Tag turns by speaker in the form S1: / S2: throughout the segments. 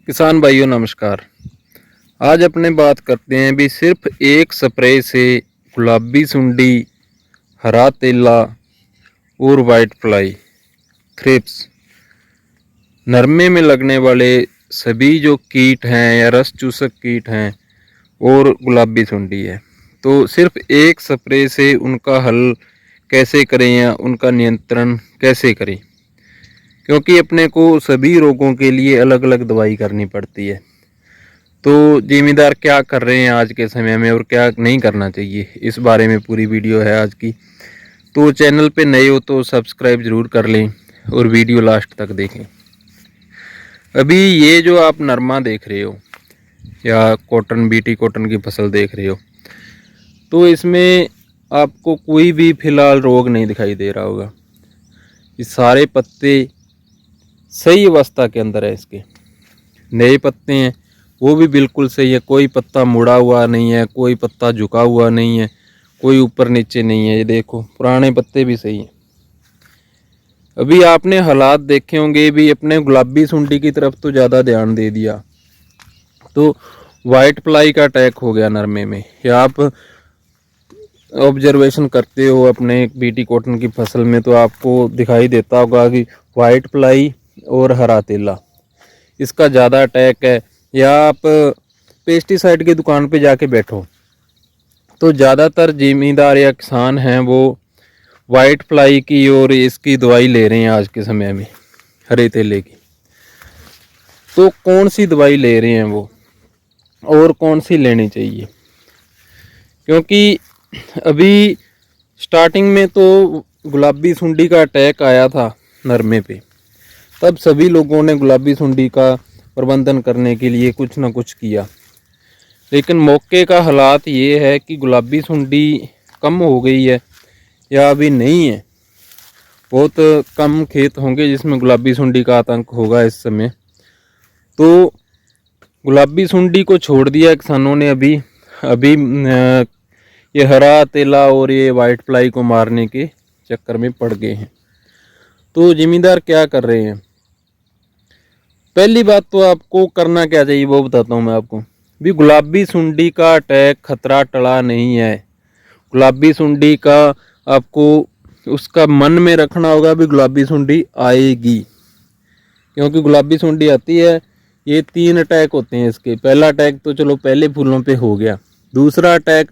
S1: किसान भाइयों नमस्कार। आज अपने बात करते हैं भी सिर्फ एक स्प्रे से गुलाबी सुंडी, हरा तेला और वाइट फ्लाई, थ्रिप्स, नरमे में लगने वाले सभी जो कीट हैं या रस चूसक कीट हैं और गुलाबी सुंडी है, तो सिर्फ एक स्प्रे से उनका हल कैसे करें या उनका नियंत्रण कैसे करें, क्योंकि अपने को सभी रोगों के लिए अलग अलग दवाई करनी पड़ती है। तो जिमीदार क्या कर रहे हैं आज के समय में और क्या नहीं करना चाहिए, इस बारे में पूरी वीडियो है आज की। तो चैनल पे नए हो तो सब्सक्राइब ज़रूर कर लें और वीडियो लास्ट तक देखें। अभी ये जो आप नरमा देख रहे हो या कॉटन, बीटी कॉटन की फसल देख रहे हो, तो इसमें आपको कोई भी फिलहाल रोग नहीं दिखाई दे रहा होगा। ये सारे पत्ते सही अवस्था के अंदर है, इसके नए पत्ते हैं वो भी बिल्कुल सही है, कोई पत्ता मुड़ा हुआ नहीं है, कोई पत्ता झुका हुआ नहीं है, कोई ऊपर नीचे नहीं है। ये देखो पुराने पत्ते भी सही हैं। अभी आपने हालात देखे होंगे भी, अपने गुलाबी सुंडी की तरफ तो ज़्यादा ध्यान दे दिया तो वाइट फ्लाई का अटैक हो गया नरमे में। या आप ऑब्जर्वेशन करते हो अपने बीटी कॉटन की फसल में तो आपको दिखाई देता होगा कि वाइट फ्लाई और हरा तेला इसका ज़्यादा अटैक है। या आप पेस्टिसाइड की दुकान पे जाके बैठो तो ज़्यादातर ज़मींदार या किसान हैं वो वाइट फ्लाई की और इसकी दवाई ले रहे हैं आज के समय में, हरे तेले की। तो कौन सी दवाई ले रहे हैं वो और कौन सी लेनी चाहिए, क्योंकि अभी स्टार्टिंग में तो गुलाबी सुंडी का अटैक आया था नरमे पे, तब सभी लोगों ने गुलाबी सुंडी का प्रबंधन करने के लिए कुछ ना कुछ किया। लेकिन मौके का हालात ये है कि गुलाबी सुंडी कम हो गई है या अभी नहीं है। बहुत कम खेत होंगे जिसमें गुलाबी सुंडी का आतंक होगा इस समय। तो गुलाबी सुंडी को छोड़ दिया किसानों ने अभी अभी ये हरा तेला और ये वाइट फ्लाई को मारने के चक्कर में पड़ गए हैं। तो जिमीदार क्या कर रहे हैं, पहली बात तो आपको करना क्या चाहिए वो बताता हूँ मैं आपको। भी गुलाबी सुंडी का अटैक खतरा टला नहीं है। गुलाबी सुंडी का आपको उसका मन में रखना होगा भी गुलाबी सुंडी आएगी, क्योंकि गुलाबी सुंडी आती है। ये 3 अटैक होते हैं इसके। पहला अटैक तो चलो पहले फूलों पे हो गया, दूसरा अटैक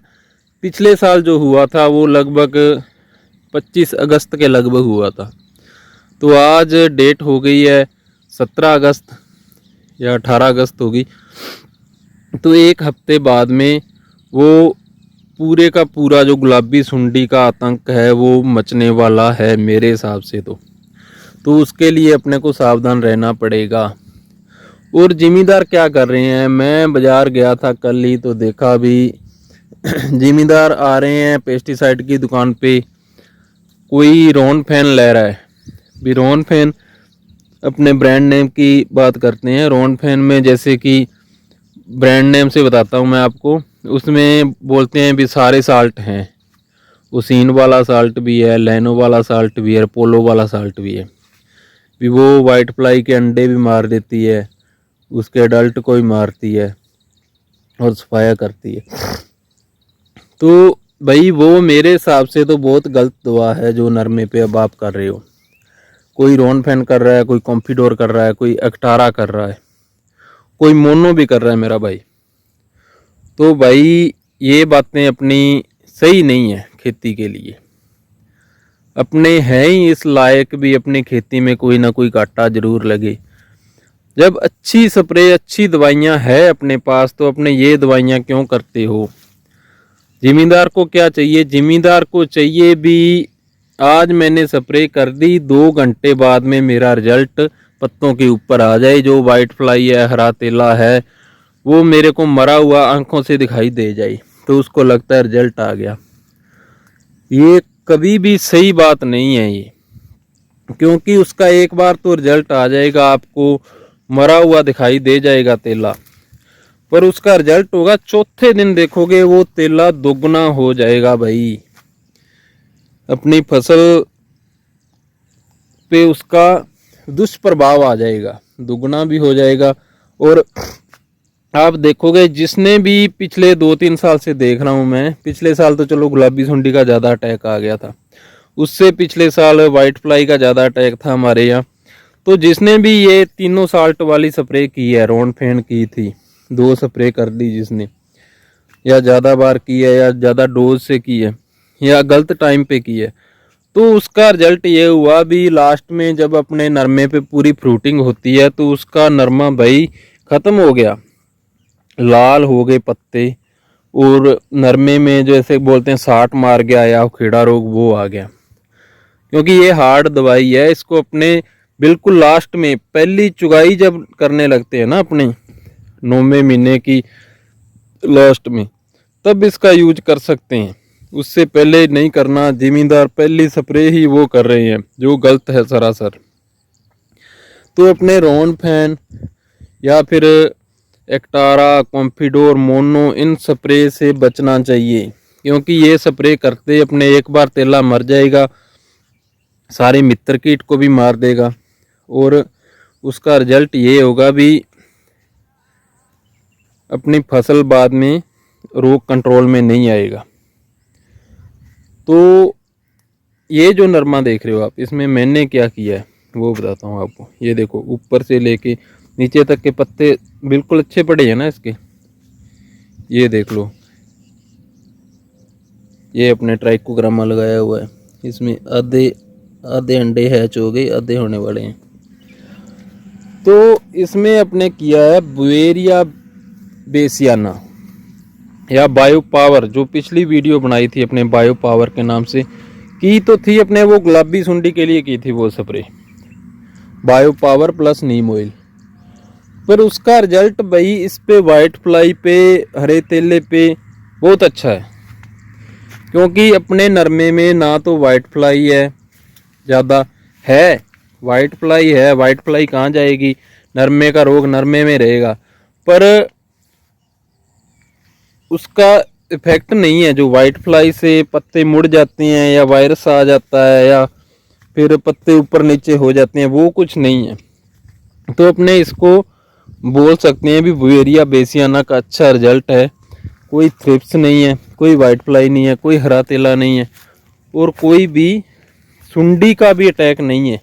S1: पिछले साल जो हुआ था वो लगभग 25 अगस्त के लगभग हुआ था। तो आज डेट हो गई है 17 अगस्त या 18 अगस्त होगी, तो एक हफ्ते बाद में वो पूरे का पूरा जो गुलाबी सुंडी का आतंक है वो मचने वाला है मेरे हिसाब से। तो उसके लिए अपने को सावधान रहना पड़ेगा। और जिमीदार क्या कर रहे हैं, मैं बाज़ार गया था कल ही तो देखा भी जिमीदार आ रहे हैं पेस्टिसाइड की दुकान पे, कोई रॉन फैन ले रहा है। भी रॉन फैन अपने ब्रांड नेम की बात करते हैं। रॉन फैन में जैसे कि ब्रांड नेम से बताता हूँ मैं आपको, उसमें बोलते हैं भी सारे साल्ट हैं। उसीन वाला साल्ट भी है, लैनो वाला साल्ट भी है, पोलो वाला साल्ट भी है। भी वो वाइट फ्लाई के अंडे भी मार देती है, उसके अडल्ट को भी मारती है और सफाया करती है। तो भाई वो मेरे हिसाब से तो बहुत गलत दवा है जो नरमे पे अब आप कर रहे हो। कोई रॉन फैन कर रहा है, कोई कॉम्फिडोर कर रहा है, कोई एक्टारा कर रहा है, कोई मोनो भी कर रहा है मेरा भाई। तो भाई ये बातें अपनी सही नहीं है खेती के लिए। अपने हैं ही इस लायक भी अपनी खेती में कोई ना कोई घाटा जरूर लगे। जब अच्छी स्प्रे अच्छी दवाइयाँ है अपने पास तो अपने ये दवाइयाँ क्यों करते हो। जिमीदार को क्या चाहिए, जिमीदार को चाहिए भी आज मैंने स्प्रे कर दी, 2 घंटे बाद में मेरा रिजल्ट पत्तों के ऊपर आ जाए। जो वाइट फ्लाई है, हरा तेला है, वो मेरे को मरा हुआ आंखों से दिखाई दे जाए तो उसको लगता है रिजल्ट आ गया। ये कभी भी सही बात नहीं है ये, क्योंकि उसका एक बार तो रिजल्ट आ जाएगा, आपको मरा हुआ दिखाई दे जाएगा तेला, पर उसका रिजल्ट होगा चौथे दिन देखोगे वो तेला दोगुना हो जाएगा भाई। अपनी फसल पे उसका दुष्प्रभाव आ जाएगा, दुगना भी हो जाएगा और आप देखोगे जिसने भी पिछले 2-3 साल से देख रहा हूँ मैं, पिछले साल तो चलो गुलाबी सुंडी का ज़्यादा अटैक आ गया था, उससे पिछले साल वाइट फ्लाई का ज़्यादा अटैक था हमारे यहाँ। तो जिसने भी ये तीनों साल्ट वाली स्प्रे की है, रोनफेन की थी, 2 स्प्रे कर दी जिसने, या ज़्यादा बार की है या ज़्यादा डोज से की है या गलत टाइम पे की है, तो उसका रिजल्ट ये हुआ भी लास्ट में जब अपने नरमे पे पूरी फ्रूटिंग होती है तो उसका नरमा भाई ख़त्म हो गया, लाल हो गए पत्ते, और नरमे में जैसे बोलते हैं साट मार गया या कीड़ा रोग वो आ गया। क्योंकि ये हार्ड दवाई है, इसको अपने बिल्कुल लास्ट में पहली चुगाई जब करने लगते हैं ना अपने 9वें महीने की लास्ट में, तब इसका यूज कर सकते हैं, उससे पहले नहीं करना। जिमींदार पहली स्प्रे ही वो कर रहे हैं जो गलत है सरासर। तो अपने रोनफेन या फिर एक्टारा, कॉम्फिडोर, मोनो, इन स्प्रे से बचना चाहिए, क्योंकि ये स्प्रे करते अपने एक बार तेला मर जाएगा, सारे मित्र कीट को भी मार देगा, और उसका रिजल्ट ये होगा भी अपनी फसल बाद में रोग कंट्रोल में नहीं आएगा। तो ये जो नरमा देख रहे हो आप, इसमें मैंने क्या किया है वो बताता हूँ आपको। ये देखो ऊपर से लेके नीचे तक के पत्ते बिल्कुल अच्छे पड़े हैं ना इसके, ये देख लो। ये अपने ट्राइकोग्रामा लगाया हुआ है, इसमें आधे अंडे हैच हो गए, आधे होने वाले हैं। तो इसमें अपने किया है बुवेरिया बेसियाना या बायो पावर, जो पिछली वीडियो बनाई थी अपने बायो पावर के नाम से की तो थी, अपने वो गुलाबी सुंडी के लिए की थी वो स्प्रे, बायो पावर प्लस नीम ऑयल। पर उसका रिजल्ट भाई इस पे वाइट फ्लाई पे, हरे तेले पे बहुत अच्छा है, क्योंकि अपने नरमे में ना तो वाइट फ्लाई है ज़्यादा, है वाइट फ्लाई है, वाइट फ्लाई कहाँ जाएगी, नरमे का रोग नरमे में रहेगा, पर उसका इफेक्ट नहीं है जो वाइट फ्लाई से पत्ते मुड़ जाते हैं या वायरस आ जाता है या फिर पत्ते ऊपर नीचे हो जाते हैं, वो कुछ नहीं है। तो अपने इसको बोल सकते हैं भी बुवेरिया बेसियाना का अच्छा रिजल्ट है, कोई थ्रिप्स नहीं है, कोई वाइट फ्लाई नहीं है, कोई हरा तेला नहीं है, और कोई भी सुंडी का भी अटैक नहीं है।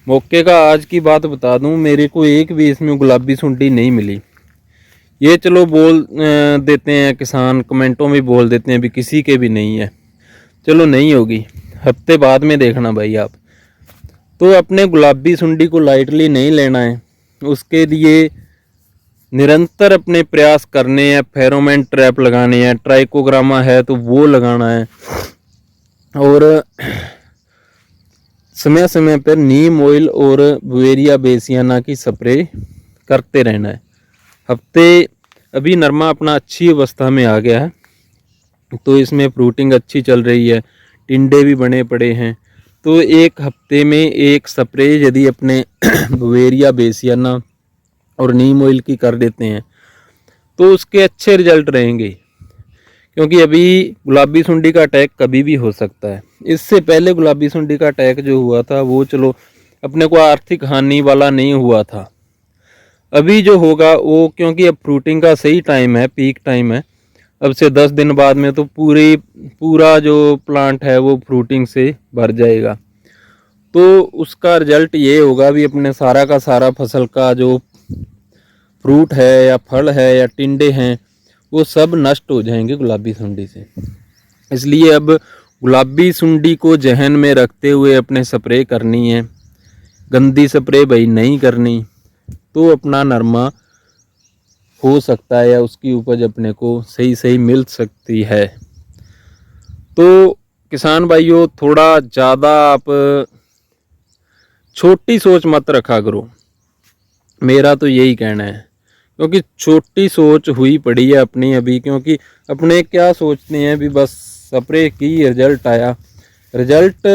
S1: मौके का आज की बात बता दूं, मेरे को एक भी इसमें गुलाबी सुंडी नहीं मिली। ये चलो बोल देते हैं किसान, कमेंटों में बोल देते हैं भी किसी के भी नहीं है, चलो नहीं होगी, हफ्ते बाद में देखना भाई आप। तो अपने गुलाबी सुंडी को लाइटली नहीं लेना है, उसके लिए निरंतर अपने प्रयास करने हैं, फेरोमोन ट्रैप लगाने हैं, ट्राइकोग्रामा है तो वो लगाना है, और समय समय पर नीम ऑयल और बुवेरिया बेसियाना की स्प्रे करते रहना है। हफ्ते अभी नरमा अपना अच्छी अवस्था में आ गया है, तो इसमें फ्रूटिंग अच्छी चल रही है, टिंडे भी बने पड़े हैं, तो एक हफ्ते में एक स्प्रे यदि अपने बुवेरिया बेसियाना और नीम ऑयल की कर देते हैं तो उसके अच्छे रिजल्ट रहेंगे। क्योंकि अभी गुलाबी सुंडी का अटैक कभी भी हो सकता है, इससे पहले गुलाबी सुंडी का अटैक जो हुआ था वो चलो अपने को आर्थिक हानि वाला नहीं हुआ था, अभी जो होगा वो, क्योंकि अब फ्रूटिंग का सही टाइम है, पीक टाइम है, अब से 10 दिन बाद में तो पूरा जो प्लांट है वो फ्रूटिंग से भर जाएगा। तो उसका रिजल्ट ये होगा भी अपने सारा का सारा फसल का जो फ्रूट है या फल है या टिंडे हैं वो सब नष्ट हो जाएंगे गुलाबी सुंडी से। इसलिए अब गुलाबी सुंडी को जहन में रखते हुए अपने स्प्रे करनी है, गंदी स्प्रे भाई नहीं करनी, तो अपना नरमा हो सकता है या उसकी उपज अपने को सही मिल सकती है। तो किसान भाइयों थोड़ा ज़्यादा आप छोटी सोच मत रखा करो, मेरा तो यही कहना है, क्योंकि छोटी सोच हुई पड़ी है अपनी अभी। क्योंकि अपने क्या सोचते हैं भी बस स्प्रे की रिजल्ट आया, रिजल्ट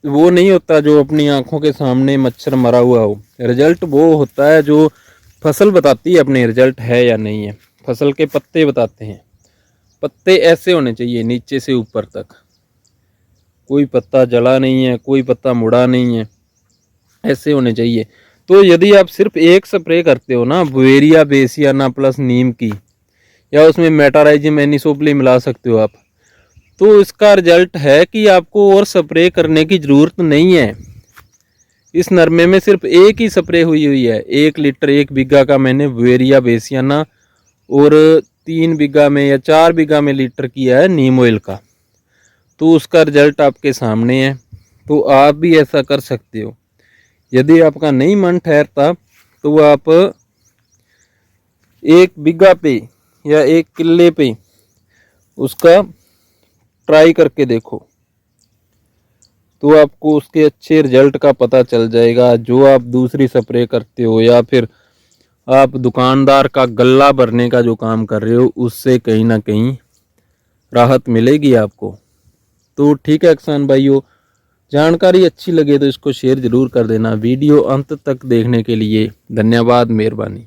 S1: वो नहीं होता जो अपनी आंखों के सामने मच्छर मरा हुआ हो, रिजल्ट वो होता है जो फसल बताती है अपने रिजल्ट है या नहीं है। फसल के पत्ते बताते हैं, पत्ते ऐसे होने चाहिए नीचे से ऊपर तक, कोई पत्ता जला नहीं है, कोई पत्ता मुड़ा नहीं है, ऐसे होने चाहिए। तो यदि आप सिर्फ एक स्प्रे करते हो ना, बुवेरिया बेसियाना प्लस नीम की, या उसमें मेटाराइजिम एनिसोप्ली मिला सकते हो आप, तो इसका रिजल्ट है कि आपको और स्प्रे करने की ज़रूरत नहीं है। इस नरमे में सिर्फ एक ही स्प्रे हुई है, 1 लीटर 1 बीघा का मैंने बुवेरिया बेसियाना, और 3 बीघा में या 4 बीघा में लीटर किया है नीम ऑयल का। तो उसका रिजल्ट आपके सामने है। तो आप भी ऐसा कर सकते हो। यदि आपका नहीं मन ठहरता तो आप 1 बीघा पे या 1 किले पे उसका ट्राई करके देखो, तो आपको उसके अच्छे रिजल्ट का पता चल जाएगा। जो आप दूसरी स्प्रे करते हो या फिर आप दुकानदार का गल्ला भरने का जो काम कर रहे हो, उससे कहीं ना कहीं राहत मिलेगी आपको। तो ठीक है किसान भाइयों, जानकारी अच्छी लगे तो इसको शेयर ज़रूर कर देना। वीडियो अंत तक देखने के लिए धन्यवाद, मेहरबानी।